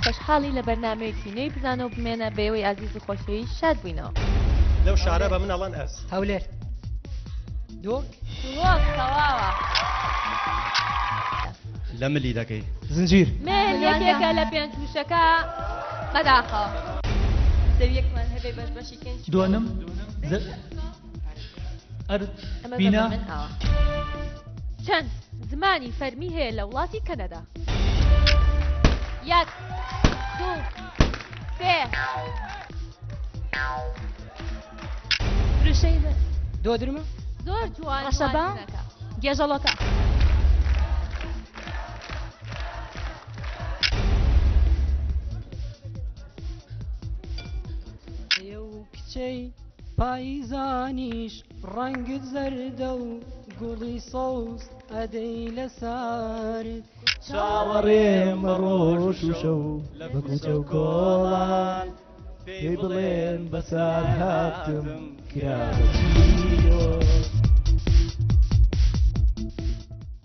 خۆشحاڵی لە بەرنامەیەکی نوێی بزانە و بمێنە بەوەی عەزیز و خۆشەوی شاد بووینەوە. لەو شارە بە من ئەڵەن ئەس هەولێر دۆک تەواوە لە ملی دەکەی زنجیر من یەکێکە لە پێنج وشەکە بەداخەوە زەویەکمان هەبێ بەش بەشیکەین دوانم بینا چەند زمانی فەرمی هەیە لە وڵاتی کەنەدا؟ یەک دوو سێ فرشەی دۆدرمە زۆر جوان ڕەشەبا گێژەڵەکە کچەی پاییزانیش ڕەنگت زەردە و گوڵی سەوز ئەدەی لە سارت چاوەڕێم بە ڕۆژ و شەو بە کوچە و کۆڵان پێی بڵێن بەسار هاتم کرا